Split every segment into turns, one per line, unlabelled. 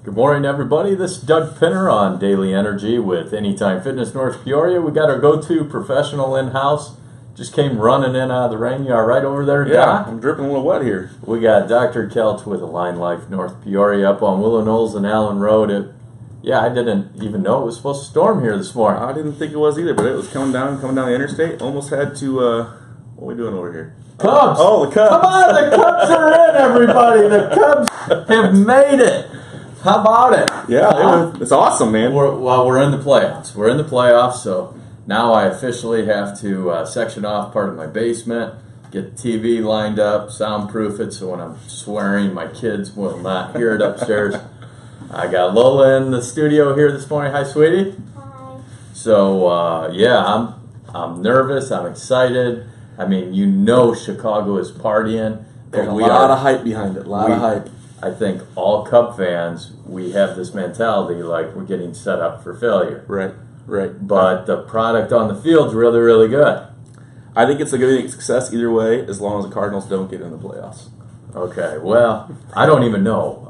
Good morning, everybody. This is Doug Pinter on Daily Energy with Anytime Fitness North Peoria. We got our go-to professional in-house. Just came running in out of the rain. You all right over there, Doc?
I'm dripping a little wet here.
We got Dr. Kelch with Align Life North Peoria up on Willow Knolls and Allen Road. I didn't even know it was supposed to storm here this morning.
I didn't think it was either, but it was coming down the interstate. Almost had to, what are we doing over here?
Cubs!
Oh, the Cubs!
Come on, the Cubs are in, everybody! The Cubs have made it! How about it?
Yeah, it's awesome, man.
We're in the playoffs. We're in the playoffs, so now I officially have to section off part of my basement, get the TV lined up, soundproof it, so when I'm swearing, my kids will not hear it upstairs. I got Lola in the studio here this morning. Hi, sweetie.
Hi.
So, I'm nervous. I'm excited. I mean, Chicago is partying.
There's a lot of hype behind it. A lot of hype.
I think all Cub fans, we have this mentality like we're getting set up for failure.
Right.
But the product on the field's really, really good.
I think it's a good success either way, as long as the Cardinals don't get in the playoffs.
Okay, well, I don't even know.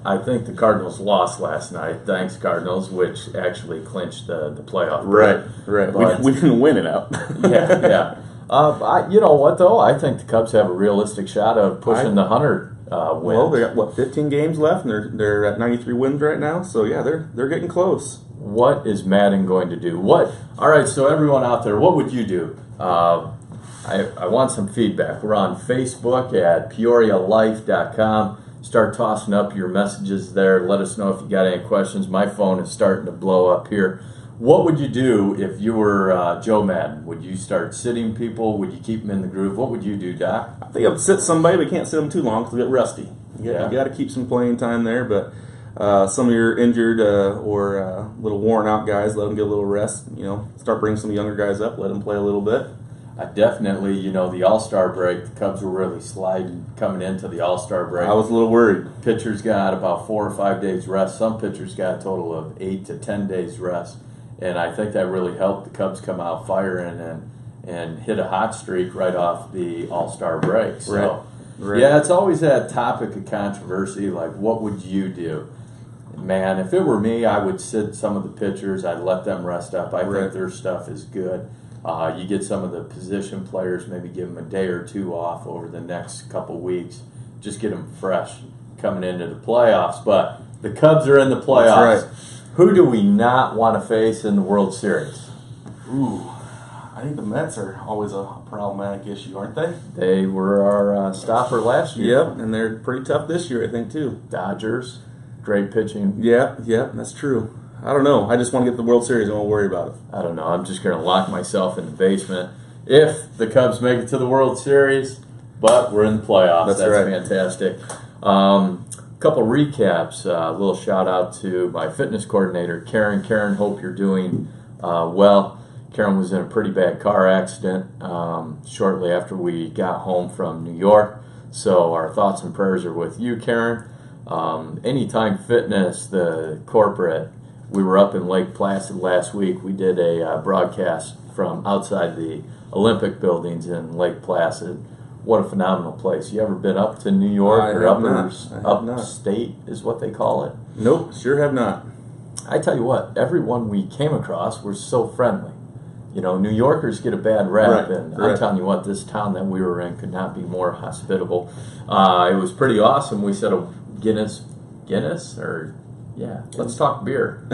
I think the Cardinals lost last night. Thanks, Cardinals, which actually clinched the playoff.
Right.
But,
we didn't win it out.
yeah. You know what, though? I think the Cubs have a realistic shot of pushing the 100 wins.
Well, they got, 15 games left, and they're at 93 wins right now. So, yeah, they're getting close.
What is Madden going to do? All right, so everyone out there, what would you do? I want some feedback. We're on Facebook at PeoriaLife.com. Start tossing up your messages there. Let us know if you got any questions. My phone is starting to blow up here. What would you do if you were Joe Madden? Would you start sitting people? Would you keep them in the groove? What would you do, Doc?
I think I'd sit somebody, but can't sit them too long because they get rusty. You got to keep some playing time there, but some of your injured or little worn out guys, let them get a little rest. Start bringing some younger guys up, let them play a little bit.
Definitely, the All-Star break, the Cubs were really sliding coming into the All-Star break.
I was a little worried.
Pitchers got about 4 or 5 days rest. Some pitchers got a total of 8 to 10 days rest. And I think that really helped the Cubs come out firing and hit a hot streak right off the All-Star break. So,
right.
Yeah, it's always that topic of controversy, like what would you do? Man, if it were me, I would sit some of the pitchers. I'd let them rest up. I think their stuff is good. You get some of the position players, maybe give them a day or two off over the next couple weeks. Just get them fresh coming into the playoffs. But the Cubs are in the playoffs.
That's right.
Who do we not want to face in the World Series?
Ooh, I think the Mets are always a problematic issue, aren't they?
They were our stopper last year.
Yep, and they're pretty tough this year, I think, too.
Dodgers, great pitching.
Yeah, that's true. I don't know. I just want to get the World Series. I won't worry about it.
I don't know. I'm just going to lock myself in the basement if the Cubs make it to the World Series, but we're in the playoffs. That's
right.
Fantastic. Couple recaps. A little shout out to my fitness coordinator, Karen. Karen, hope you're doing well. Karen was in a pretty bad car accident shortly after we got home from New York. So our thoughts and prayers are with you, Karen. Anytime Fitness, the corporate, we were up in Lake Placid last week. We did a broadcast from outside the Olympic buildings in Lake Placid. What a phenomenal place. You ever been up to New York or upstate is what they call it?
Nope, sure have not.
I tell you what, everyone we came across was so friendly. New Yorkers get a bad rap, and I'm telling you what, this town that we were in could not be more hospitable. It was pretty awesome. We said a Guinness, or let's talk beer.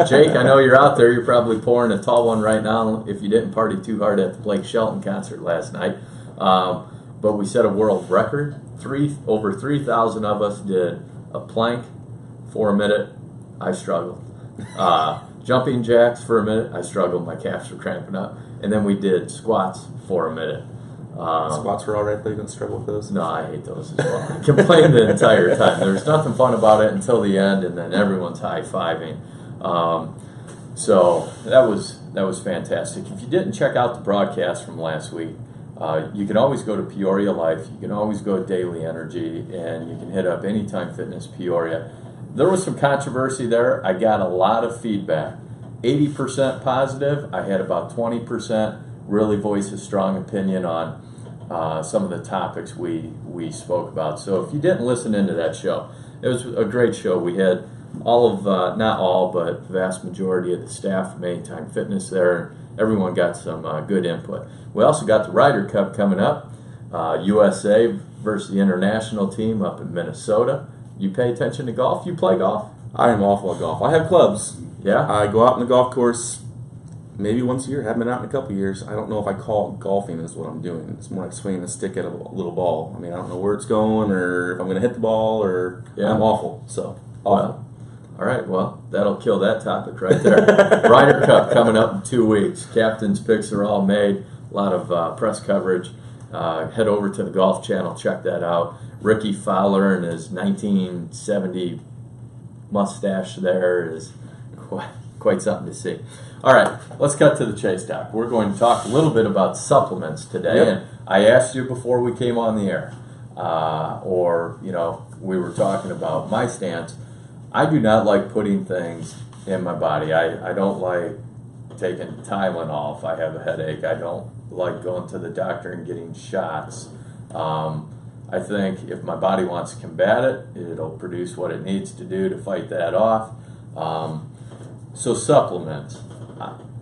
Jake, I know you're out there. You're probably pouring a tall one right now if you didn't party too hard at the Blake Shelton concert last night. But we set a world record. Over 3,000 of us did a plank for a minute. I struggled. Jumping jacks for a minute. I struggled. My calves were cramping up. And then we did squats for a minute.
Squats were all right, but you didn't struggle with those?
No, I hate those as well. I complained the entire time. There's nothing fun about it until the end, and then everyone's high-fiving. So that was fantastic. If you didn't check out the broadcast from last week, you can always go to Peoria Life. You can always go to Daily Energy, and you can hit up Anytime Fitness Peoria. There was some controversy there. I got a lot of feedback. 80% positive. I had about 20% really voice a strong opinion on some of the topics we spoke about. So if you didn't listen into that show, it was a great show. We had all of, not all, but the vast majority of the staff from Anytime Fitness there. Everyone got some good input. We also got the Ryder Cup coming up, USA versus the international team up in Minnesota. You pay attention to golf? You play golf?
I am awful at golf. I have clubs.
Yeah?
I go out on the golf course maybe once a year. Haven't been out in a couple of years. I don't know if I call it golfing is what I'm doing. It's more like swinging a stick at a little ball. I mean, I don't know where it's going or if I'm going to hit the ball or I'm awful. So, awful.
All right, well, that'll kill that topic right there. Ryder Cup coming up in 2 weeks. Captain's picks are all made. A lot of press coverage. Head over to the Golf Channel. Check that out. Ricky Fowler and his 1970 mustache there is quite something to see. All right, let's cut to the chase, Doc. We're going to talk a little bit about supplements today.
Yep.
And I asked you before we came on the air, we were talking about my stance. I do not like putting things in my body. I don't like taking Tylenol if I have a headache. I don't like going to the doctor and getting shots. I think if my body wants to combat it, it'll produce what it needs to do to fight that off. So supplements.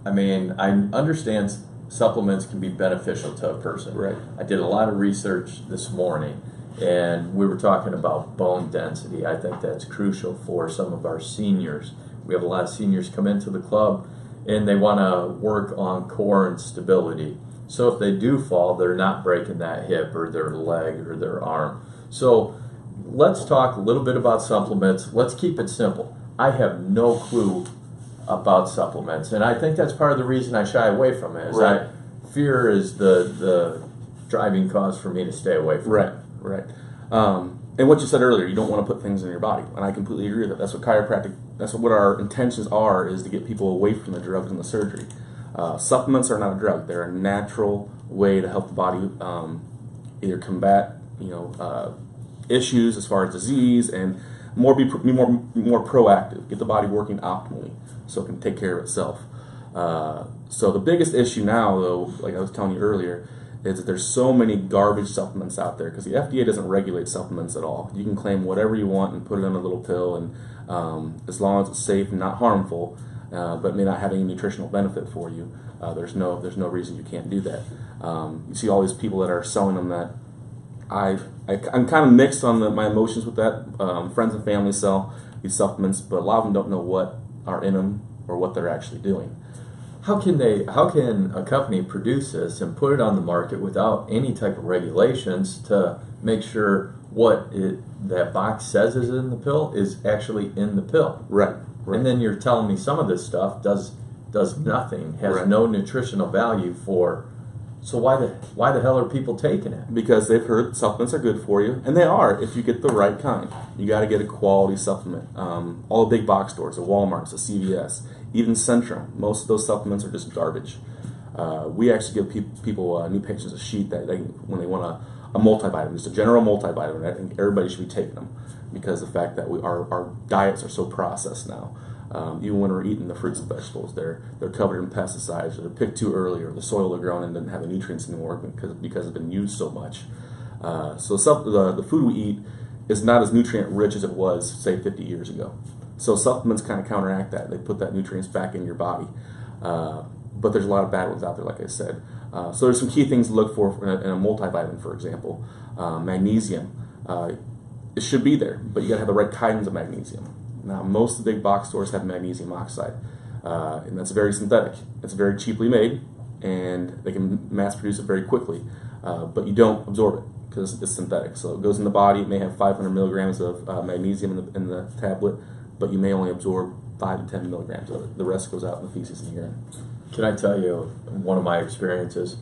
I mean, I understand supplements can be beneficial to a person.
Right.
I did a lot of research this morning, and we were talking about bone density. I think that's crucial for some of our seniors. We have a lot of seniors come into the club, and they want to work on core and stability. So if they do fall, they're not breaking that hip or their leg or their arm. So let's talk a little bit about supplements. Let's keep it simple. I have no clue about supplements, and I think that's part of the reason I shy away from it.
Right.
Fear is the driving cause for me to stay away from it.
Right. And what you said earlier, you don't want to put things in your body, and I completely agree with that. That's what our intentions are, is to get people away from the drugs and the surgery. Supplements are not a drug; they're a natural way to help the body either combat, issues as far as disease and be more proactive, get the body working optimally so it can take care of itself. So the biggest issue now, though, like I was telling you earlier, is that there's so many garbage supplements out there because the FDA doesn't regulate supplements at all. You can claim whatever you want and put it on a little pill, and as long as it's safe and not harmful, but may not have any nutritional benefit for you, there's no reason you can't do that. You see all these people that are selling them that I'm kind of mixed on my emotions with that. Friends and family sell these supplements, but a lot of them don't know what are in them or what they're actually doing.
How can a company produce this and put it on the market without any type of regulations to make sure that box says is in the pill is actually in the pill?
Right.
And then you're telling me some of this stuff does nothing, has
right.
no nutritional value for. So why the hell are people taking it?
Because they've heard supplements are good for you, and they are if you get the right kind. You got to get a quality supplement. All the big box stores, the Walmarts, the CVS, even Centrum, most of those supplements are just garbage. We actually give people new patients a sheet that when they want a multivitamin, just a general multivitamin. I think everybody should be taking them because of the fact that our diets are so processed now. Even when we're eating the fruits and vegetables, they're covered in pesticides, or they're picked too early, or the soil they're grown in doesn't have the nutrients anymore because it's been used so much. So the food we eat is not as nutrient rich as it was, say, 50 years ago. So supplements kind of counteract that. They put that nutrients back in your body. But there's a lot of bad ones out there, like I said. So there's some key things to look for in a multivitamin, for example. Magnesium. It should be there, but you got to have the right kinds of magnesium. Now, most of the big box stores have magnesium oxide, and that's very synthetic. It's very cheaply made, and they can mass produce it very quickly, but you don't absorb it because it's synthetic. So it goes in the body. It may have 500 milligrams of magnesium in the tablet, but you may only absorb 5 to 10 milligrams of it. The rest goes out in the feces and urine.
Can I tell you one of my experiences?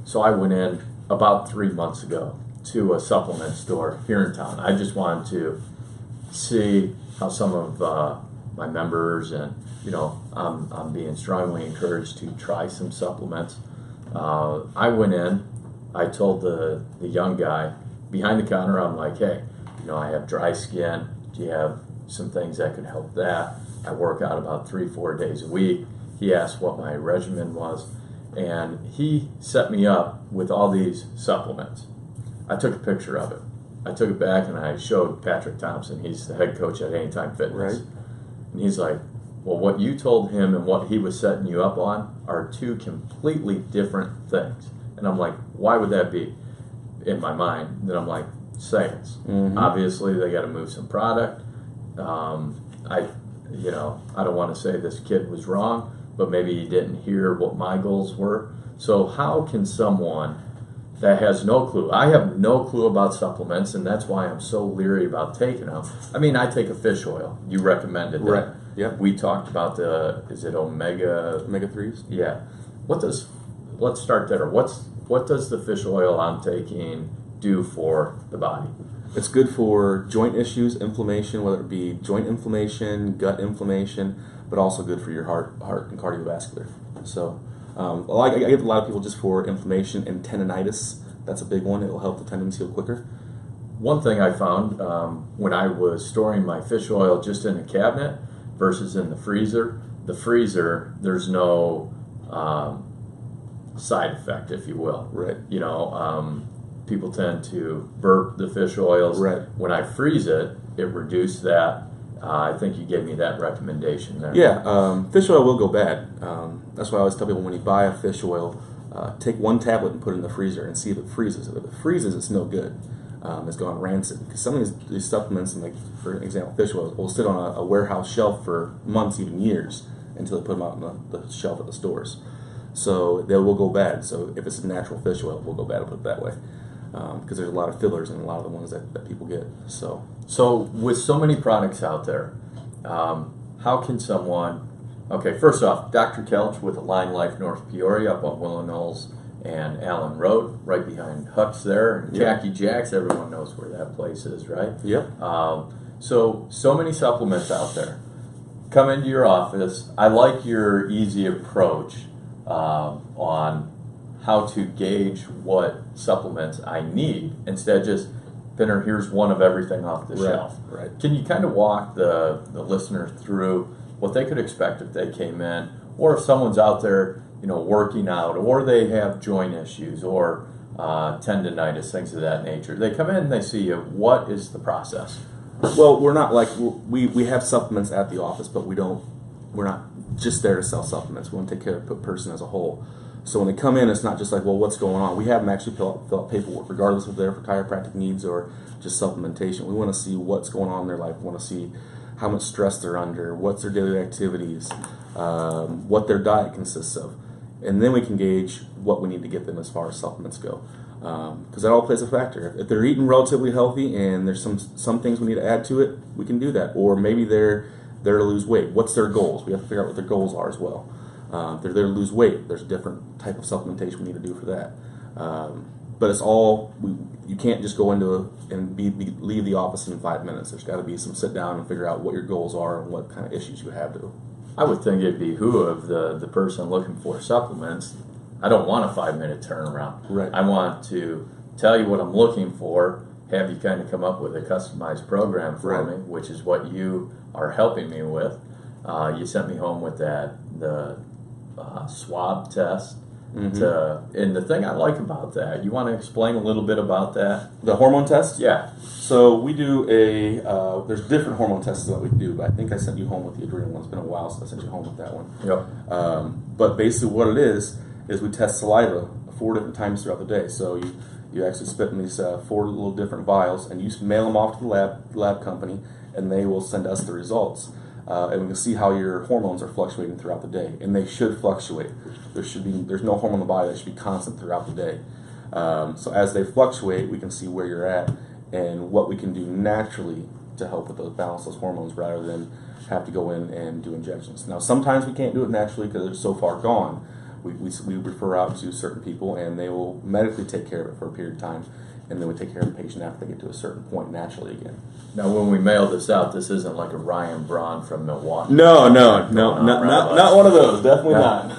So I went in about 3 months ago to a supplement store here in town. I just wanted to see how some of my members and I'm being strongly encouraged to try some supplements. I went in. I told the young guy behind the counter, I'm like, hey, I have dry skin. Do you have some things that could help that? I work out about 3-4 days a week. He asked what my regimen was, and he set me up with all these supplements. I took a picture of it. I took it back and I showed Patrick Thompson. He's the head coach at Anytime Fitness.
Right.
And he's like, well, what you told him and what he was setting you up on are two completely different things. And I'm like, why would that be? In my mind, then I'm like, sales. Obviously, they got to move some product. I don't want to say this kid was wrong, but maybe he didn't hear what my goals were. So how can someone that has no clue, I have no clue about supplements, and that's why I'm so leery about taking them. I mean, I take a fish oil. You recommended that.
Right. Yep.
We talked about is it omega
3s?
Yeah. Let's start there. What does the fish oil I'm taking do for the body?
It's good for joint issues, inflammation, whether it be joint inflammation, gut inflammation, but also good for your heart and cardiovascular. So I get a lot of people just for inflammation and tendonitis. That's a big one. It will help the tendons heal quicker.
One thing I found when I was storing my fish oil just in a cabinet versus in the freezer, there's no side effect, if you will.
Right.
People tend to burp the fish oils.
Right.
When I freeze it, it reduced that. I think you gave me that recommendation there.
Yeah, fish oil will go bad. That's why I always tell people when you buy a fish oil, take one tablet and put it in the freezer and see if it freezes. If it freezes, it's no good. It's gone rancid. Because some of these supplements, like for example, fish oil, will sit on a warehouse shelf for months, even years, until they put them out on the shelf at the stores. So they will go bad. So if it's a natural fish oil, it will go bad, I'll put it that way. Because there's a lot of fillers in a lot of the ones that people get. So
with so many products out there, how can someone... Okay, first off, Dr. Kelch with Align Life North Peoria up on Willow Knolls and Allen Road, right behind Huck's there, and Jackie Jack's, everyone knows where that place is, right?
Yep.
So many supplements out there. Come into your office. I like your easy approach on how to gauge what supplements I need instead of just, Pinter, here's one of everything off the shelf.
Right.
Can you kind of walk the listener through what they could expect if they came in, or if someone's out there, working out, or they have joint issues, or tendonitis, things of that nature. They come in and they see you. What is the process?
Well, we're not like we have supplements at the office, but we're not just there to sell supplements. We want to take care of the person as a whole. So when they come in, it's not just like, well, what's going on? We have them actually fill out paperwork, regardless if they're for chiropractic needs or just supplementation. We want to see what's going on in their life. We want to see how much stress they're under, what's their daily activities, what their diet consists of. And then we can gauge what we need to get them as far as supplements go. Because that all plays a factor. If they're eating relatively healthy and there's some things we need to add to it, we can do that. Or maybe they're there to lose weight. What's their goals? We have to figure out what their goals are as well. If they're there to lose weight, there's a different type of supplementation we need to do for that. But it's all, you can't just go into and leave the office in 5 minutes. There's got to be some sit down and figure out what your goals are and what kind of issues you have to.
I would think it'd behoove the person looking for supplements. I don't want a 5-minute turnaround.
Right.
I want to tell you what I'm looking for, have you kind of come up with a customized program for me, which is what you are helping me with. You sent me home with the swab test. And the thing I like about that, you want to explain a little bit about that?
The hormone test?
Yeah.
So we do there's different hormone tests that we do, but I think I sent you home with the adrenal one. It's been a while since I sent you home with that one.
Yep.
But basically what it is we test saliva 4 different times throughout the day. So you actually spit in these 4 little different vials, and you mail them off to the lab company, and they will send us the results. And we can see how your hormones are fluctuating throughout the day, and they should fluctuate. There's no hormone in the body that should be constant throughout the day. So as they fluctuate, we can see where you're at and what we can do naturally to help with balance those hormones, rather than have to go in and do injections. Now, sometimes we can't do it naturally because they're so far gone. We refer out to certain people, and they will medically take care of it for a period of time, and then we take care of the patient after they get to a certain point naturally again.
Now, when we mail this out, this isn't like a Ryan Braun from Milwaukee.
No, not one of those. Definitely not.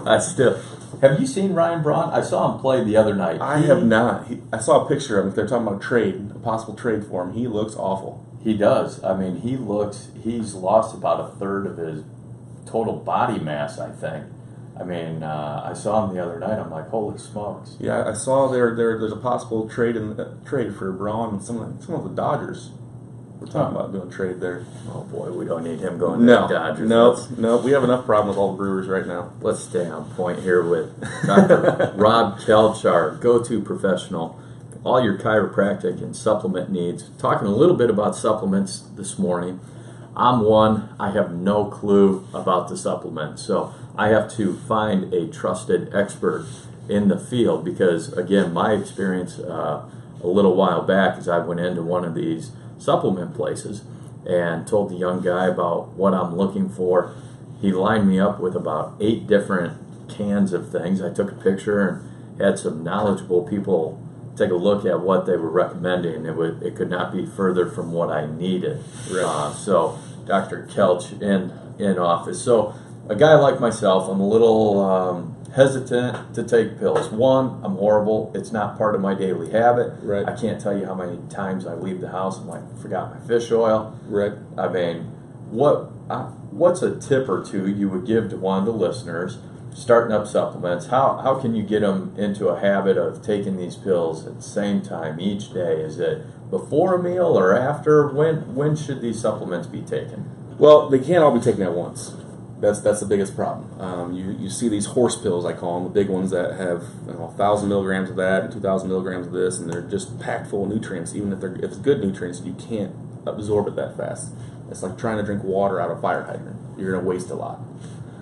I still. Have you seen Ryan Braun? I saw him play the other night.
I have not. I saw a picture of him. They're talking about a possible trade for him. He looks awful.
He does. I mean, he's lost about a third of his total body mass, I think. I mean, I saw him the other night. I'm like, holy smokes!
Yeah, I saw there's a possible trade for Braun and some of the Dodgers. we're talking about doing trade there.
Oh boy, we don't need him going to
No,
the Dodgers.
no, we have enough problem with all the Brewers right now.
Let's stay on point here with Dr. Rob Kelch, our go-to professional. All your chiropractic and supplement needs. Talking a little bit about supplements this morning. I'm one, I have no clue about the supplements, so I have to find a trusted expert in the field because, again, my experience a little while back is I went into one of these supplement places and told the young guy about what I'm looking for. He lined me up with about 8 different cans of things. I took a picture and had some knowledgeable people take a look at what they were recommending. It could not be further from what I needed.
Right.
So Dr. Kelch in office. So a guy like myself, I'm a little hesitant to take pills. One, I'm horrible. It's not part of my daily habit.
Right.
I can't tell you how many times I leave the house and forgot my fish oil.
Right.
I mean, what's a tip or two you would give to one of the listeners starting up supplements? How can you get them into a habit of taking these pills at the same time each day? Is it before a meal or after? When should these supplements be taken?
Well, they can't all be taken at once. That's the biggest problem. You see these horse pills, I call them, the big ones that have 1,000 milligrams of that and 2,000 milligrams of this, and they're just packed full of nutrients. Even if it's good nutrients, you can't absorb it that fast. It's like trying to drink water out of a fire hydrant. You're going to waste a lot.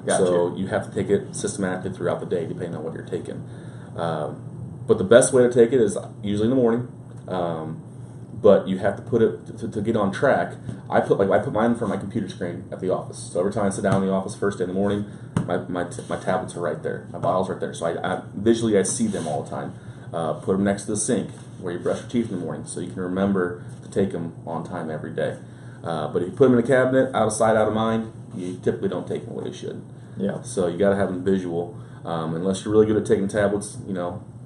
Gotcha.
So you have to take it systematically throughout the day, depending on what you're taking. But the best way to take it is usually in the morning. But you have to put it to get on track. I put mine in front of my computer screen at the office. So every time I sit down in the office first day in the morning, my tablets are right there, my bottles right there. So I visually see them all the time. Put them next to the sink where you brush your teeth in the morning, so you can remember to take them on time every day. But if you put them in a cabinet, out of sight, out of mind, you typically don't take them the way you should.
Yeah.
So you got to have them visual, unless you're really good at taking tablets,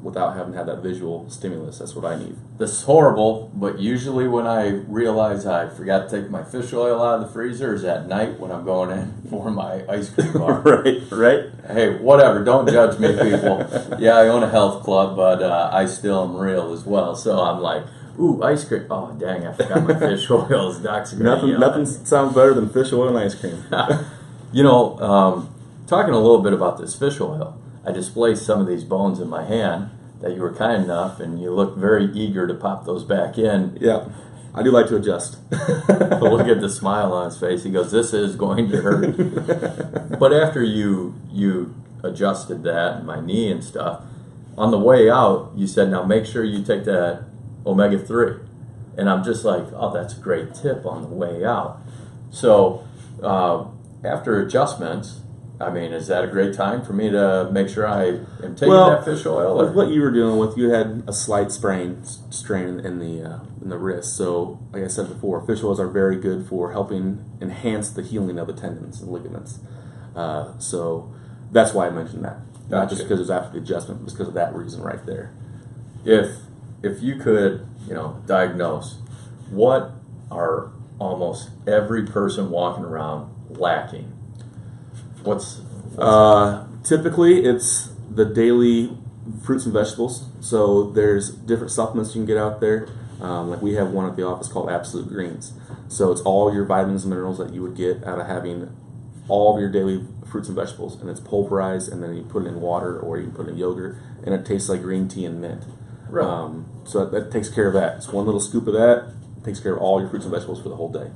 without having to have that visual stimulus. That's what I need.
This is horrible, but usually when I realize I forgot to take my fish oil out of the freezer is at night when I'm going in for my ice cream bar.
Right.
Hey, whatever. Don't judge me, people. Yeah, I own a health club, but I still am real as well. So I'm like, ooh, ice cream. Oh, dang, I forgot my fish oils. Doc's
Nothing sounds better than fish oil and ice cream.
Talking a little bit about this fish oil, I displaced some of these bones in my hand that you were kind enough, and you looked very eager to pop those back in.
Yeah, I do like to adjust.
Look at the smile on his face. He goes, this is going to hurt. But after you adjusted that and my knee and stuff, on the way out, you said, now make sure you take that omega-3. And I'm just like, oh, that's a great tip on the way out. So after adjustments, I mean, is that a great time for me to make sure I am taking that fish oil?
With what you were dealing with, you had a slight strain in the wrist. So, like I said before, fish oils are very good for helping enhance the healing of the tendons and ligaments. So that's why I mentioned that.
Gotcha.
Not just because it was after the adjustment, but because of that reason right there.
If you could, diagnose, what are almost every person walking around lacking? What's
typically it's the daily fruits and vegetables. So there's different supplements you can get out there. Like we have one at the office called Absolute Greens. So it's all your vitamins and minerals that you would get out of having all of your daily fruits and vegetables, and it's pulverized, and then you put it in water or you can put it in yogurt, and it tastes like green tea and mint.
Right.
So that takes care of that. It's one little scoop of that takes care of all your fruits and vegetables for the whole day.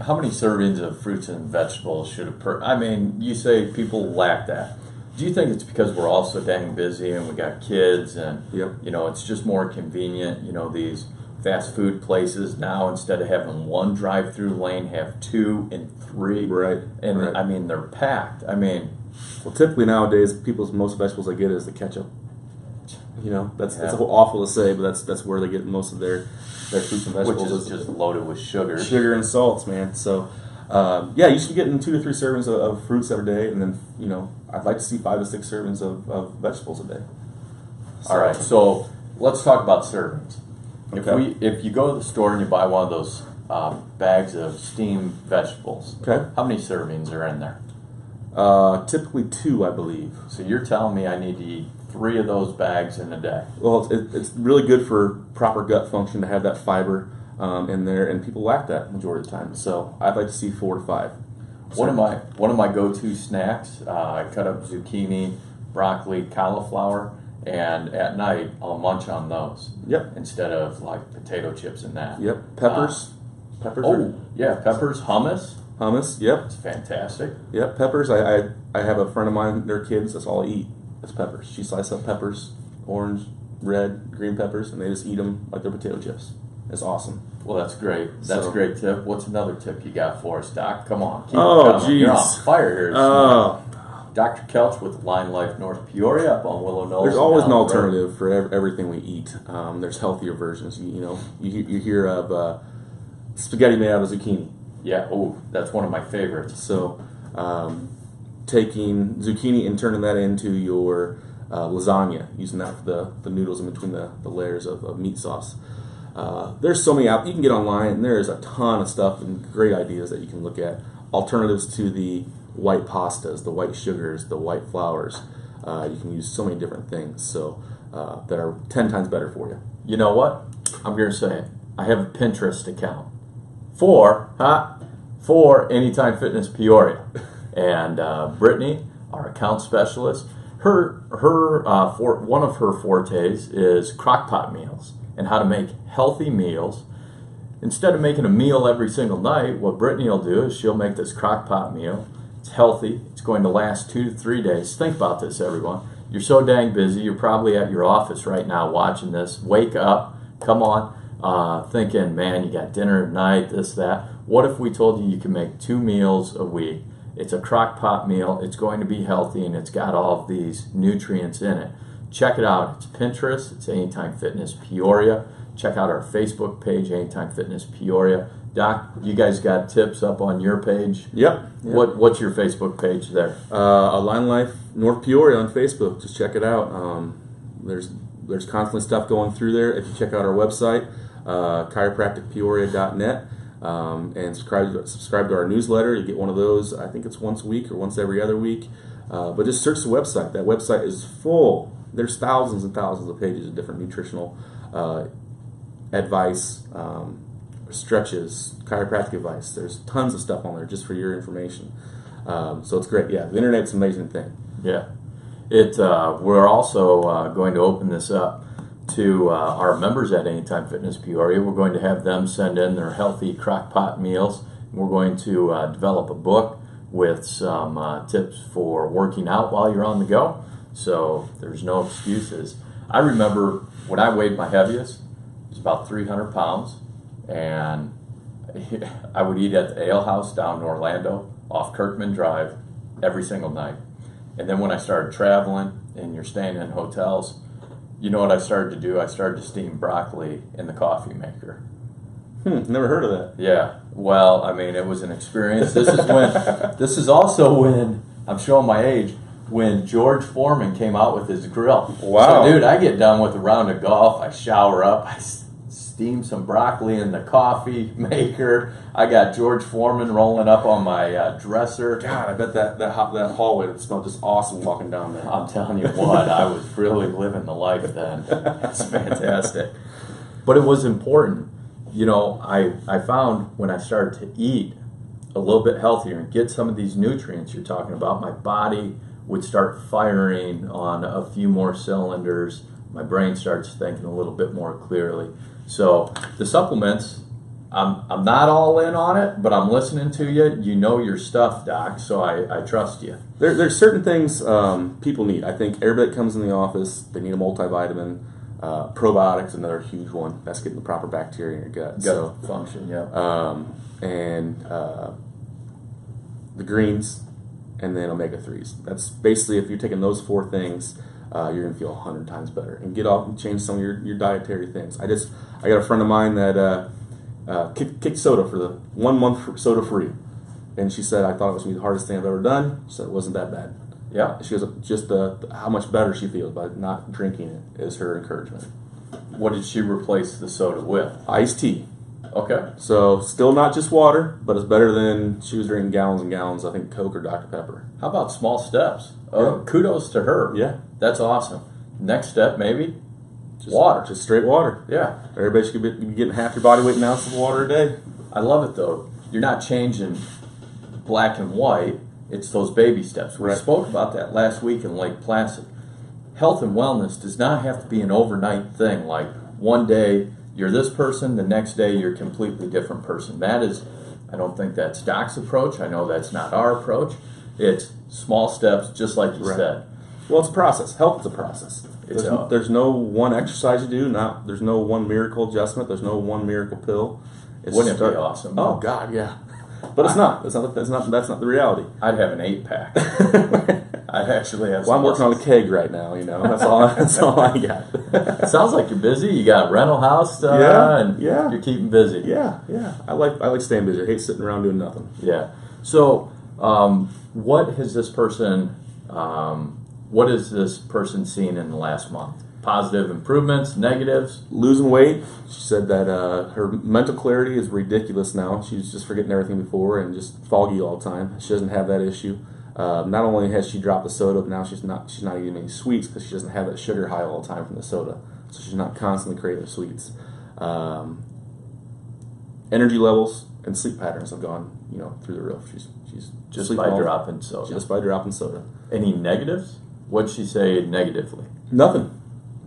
How many servings of fruits and vegetables should a I mean, you say people lack that. Do you think it's because we're all so dang busy and we got kids and, it's just more convenient, these fast food places now, instead of having one drive-through lane, have 2 and 3.
Right.
And,
right.
I mean, they're packed. I mean...
Well, typically nowadays, people's most vegetables they get is the ketchup. That's awful to say, but that's where they get most of their fruits and vegetables.
Which is just loaded with sugar.
Sugar and salts, man. So, you should be getting 2 to 3 servings of fruits every day, and then, I'd like to see 5 to 6 servings of vegetables a day.
All right, so let's talk about servings.
Okay.
If you go to the store and you buy one of those bags of steamed vegetables,
okay,
how many servings are in there?
Typically 2, I believe.
So you're telling me I need to eat 3 of those bags in a day?
Well, it's really good for proper gut function to have that fiber. in there, and people lack that majority of the time. So I'd like to see 4 to 5.
One of my go-to snacks, I cut up zucchini, broccoli, cauliflower, and at night I'll munch on those.
Yep.
Instead of like potato chips and that.
Yep. Peppers. Peppers.
Peppers, hummus.
Hummus. Yep.
It's fantastic.
Yep. Peppers. I have a friend of mine. Their kids. That's all I eat. It's peppers. She slices up peppers, orange, red, green peppers, and they just eat them like they're potato chips. It's awesome.
Well, that's great. That's a great tip. What's another tip you got for us, Doc? Come on. Keep
Oh,
it coming. You're
jeez.
on fire here.
Oh.
Dr. Kelch with Line Life North Peoria up on Willow Knolls.
There's always an alternative for everything we eat. There's healthier versions. You hear of spaghetti made out of zucchini.
Yeah. Oh, that's one of my favorites.
So, taking zucchini and turning that into your lasagna, using that for the noodles in between the layers of meat sauce. There's so many out. You can get online, and there's a ton of stuff and great ideas that you can look at. Alternatives to the white pastas, the white sugars, the white flours. You can use so many different things that are 10 times better for you.
You know what? I'm going to say it. I have a Pinterest account for Anytime Fitness Peoria. And Brittany, our account specialist, one of her fortes is crock-pot meals and how to make healthy meals. Instead of making a meal every single night, what Brittany will do is she'll make this crock-pot meal. It's healthy. It's going to last 2 to 3 days. Think about this, everyone. You're so dang busy. You're probably at your office right now watching this. Wake up. Come on. Thinking, man, you got dinner at night, this, that. What if we told you can make 2 meals a week? It's a crock-pot meal. It's going to be healthy, and it's got all of these nutrients in it. Check it out. It's Pinterest. It's Anytime Fitness Peoria. Check out our Facebook page, Anytime Fitness Peoria. Doc, you guys got tips up on your page?
Yep.
What's your Facebook page there?
Line Life North Peoria on Facebook. Just check it out. There's constantly stuff going through there. If you check out our website, chiropracticpeoria.net, and subscribe to our newsletter, you get one of those. I think it's once a week or once every other week. But just search the website. That website is full. There's thousands and thousands of pages of different nutritional advice, stretches, chiropractic advice. There's tons of stuff on there just for your information. So it's great. Yeah, the internet's an amazing thing.
Yeah. We're also going to open this up to our members at Anytime Fitness Peoria. We're going to have them send in their healthy crock-pot meals. We're going to develop a book with some tips for working out while you're on the go. So there's no excuses. I remember when I weighed my heaviest, it was about 300 pounds, and I would eat at the Ale House down in Orlando off Kirkman Drive every single night. And then when I started traveling and you're staying in hotels, you know what I started to do? I started to steam broccoli in the coffee maker.
Never heard of that.
Yeah. Well, I mean, it was an experience. This is also when, I'm showing my age, when George Foreman came out with his grill.
Wow.
So, dude, I get done with a round of golf, I shower up, I steam some broccoli in the coffee maker. I got George Foreman rolling up on my dresser.
God, I bet that hallway would smell just awesome walking down there.
I'm telling you what, I was really living the life then. It's fantastic. But it was important. You know, I found when I started to eat a little bit healthier and get some of these nutrients you're talking about, my body would start firing on a few more cylinders. My brain starts thinking a little bit more clearly. So the supplements, I'm not all in on it, but I'm listening to you. You know your stuff, Doc, so I trust you.
There's certain things people need. I think everybody that comes in the office, they need a multivitamin. Probiotics, another huge one. That's getting the proper bacteria in your gut.
Function, yeah.
And the greens, and then omega-3s. That's basically, if you're taking those 4 things, you're going to feel 100 times better. And get off and change some of your dietary things. I got a friend of mine that kicked soda for the 1 month soda free. And she said, I thought it was going to be the hardest thing I've ever done. She said it wasn't that bad.
Yeah.
She goes, just how much better she feels by not drinking it is her encouragement.
What did she replace the soda with?
Iced tea.
Okay.
So still not just water, but it's better than she was drinking gallons and gallons, I think, Coke or Dr. Pepper.
How about small steps? Oh, kudos to her.
Yeah.
That's awesome. Next step, maybe, water.
Just straight water.
Yeah.
Everybody should be getting half your body weight in ounces of water a day.
I love it, though. You're not changing black and white. It's those baby steps. We spoke about that last week in Lake Placid. Health and wellness does not have to be an overnight thing. Like one day you're this person, the next day you're a completely different person. I don't think that's Doc's approach. I know that's not our approach. It's small steps, just like you said.
Well, it's a process. Health is a process. There's no one exercise you do. There's no one miracle adjustment. There's no one miracle pill.
Wouldn't it be awesome?
Oh God, yeah. But it's not. That's not the reality.
I'd have an 8-pack. I'd actually have.
Well, I'm working on a keg right now. That's all I got.
It sounds like you're busy. You got a rental house, and you're keeping busy.
Yeah. I like staying busy. I hate sitting around doing nothing.
Yeah. So, what has this person? What has this person seen in the last month? Positive improvements, negatives?
Losing weight. She said that her mental clarity is ridiculous now. She's just forgetting everything before and just foggy all the time. She doesn't have that issue. Not only has she dropped the soda, but now she's not eating any sweets because she doesn't have that sugar high all the time from the soda. So she's not constantly craving sweets. Energy levels and sleep patterns have gone through the roof. She's
just by dropping soda.
Just by dropping soda.
Any negatives? What'd she say negatively?
Nothing.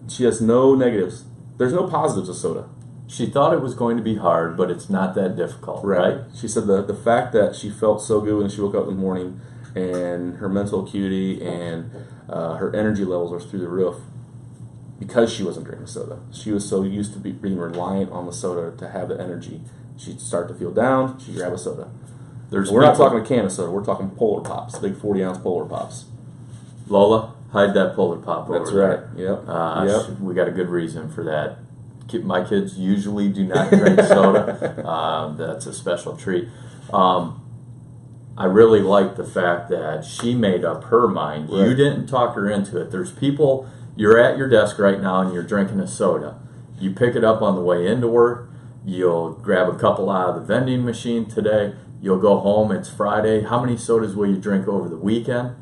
She has no negatives. There's no positives of soda.
She thought it was going to be hard, but it's not that difficult, right?
She said the fact that she felt so good when she woke up in the morning and her mental acuity and her energy levels were through the roof because she wasn't drinking soda. She was so used to being reliant on the soda to have the energy. She'd start to feel down, she'd grab a soda. We're not talking a can of soda, we're talking Polar Pops, big 40-ounce Polar Pops.
Lola, hide that Polar Pop over
there.
That's right. Yep. We got a good reason for that. My kids usually do not drink soda. That's a special treat. I really like the fact that she made up her mind. Right. You didn't talk her into it. There's people, you're at your desk right now and you're drinking a soda. You pick it up on the way into work. You'll grab a couple out of the vending machine today. You'll go home. It's Friday. How many sodas will you drink over the weekend?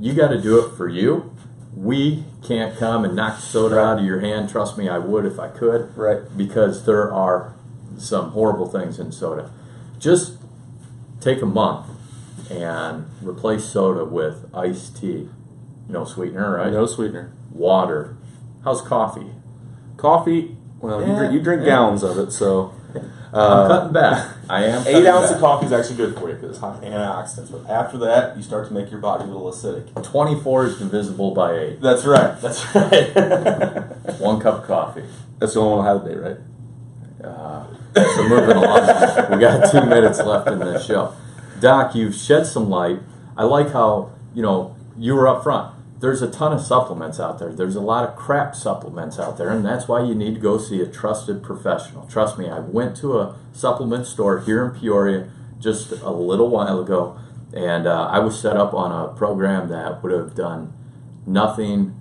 You got to do it for you. We can't come and knock soda out of your hand. Trust me, I would if I could.
Right.
Because there are some horrible things in soda. Just take a month and replace soda with iced tea. No sweetener, right?
No sweetener.
Water. How's coffee?
Coffee, well, you drink gallons of it, so...
I'm cutting back. I am.
8 ounces of coffee is actually good for you because it's high antioxidants. But after that, you start to make your body a little acidic.
24 is divisible by 8.
That's right. That's right.
1 cup of coffee.
That's the only one I'll have today, right?
So moving along. We got 2 minutes left in this show. Doc, you've shed some light. I like how, you were up front. There's a ton of supplements out there. There's a lot of crap supplements out there, and that's why you need to go see a trusted professional. Trust me, I went to a supplement store here in Peoria just a little while ago, and I was set up on a program that would have done nothing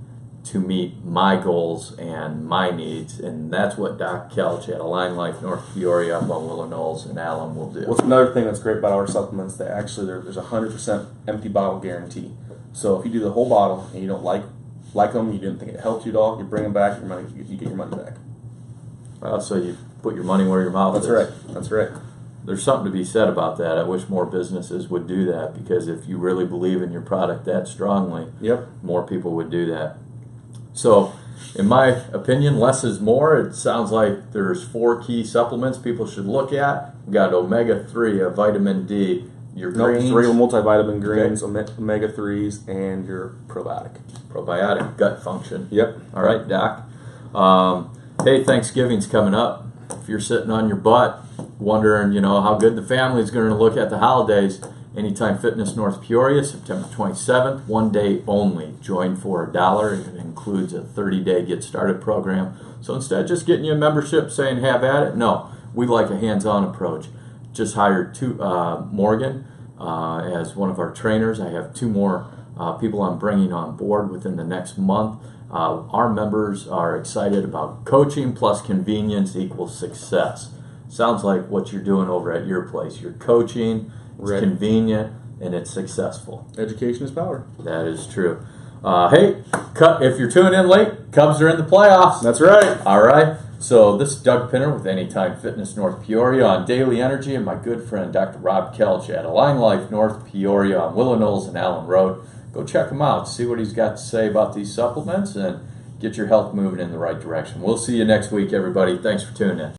to meet my goals and my needs, and that's what Doc Kelch at Align Life North Peoria up on Willow Knolls and Allen will do.
Well, another thing that's great about our supplements that actually there's a 100% empty bottle guarantee. So if you do the whole bottle and you don't like them, you didn't think it helped you at all, you bring them back, you get your money back.
So you put your money where your mouth is.
That's right.
There's something to be said about that. I wish more businesses would do that because if you really believe in your product that strongly, more people would do that. So, in my opinion, less is more. It sounds like there's 4 key supplements people should look at. We've got omega-3, a vitamin D, your greens.
3 multivitamin greens, omega-3s, and your probiotic.
Probiotic, gut function.
Yep.
All right, Doc. Hey, Thanksgiving's coming up. If you're sitting on your butt wondering, how good the family's going to look at the holidays, Anytime Fitness North Peoria, September 27th, 1 day only. Join for $1. It includes a 30-day Get Started program. So instead of just getting you a membership saying have at it, no, we like a hands-on approach. Just hired Morgan as one of our trainers. I have 2 more people I'm bringing on board within the next month. Our members are excited about coaching plus convenience equals success. Sounds like what you're doing over at your place. You're coaching, it's convenient, and it's successful.
Education is power.
That is true. Hey, if you're tuning in late, Cubs are in the playoffs.
That's right.
All right. So this is Doug Pinter with Anytime Fitness North Peoria on Daily Energy, and my good friend Dr. Rob Kelch at Align Life North Peoria on Willow Knolls and Allen Road. Go check him out, see what he's got to say about these supplements, and get your health moving in the right direction. We'll see you next week, everybody. Thanks for tuning in.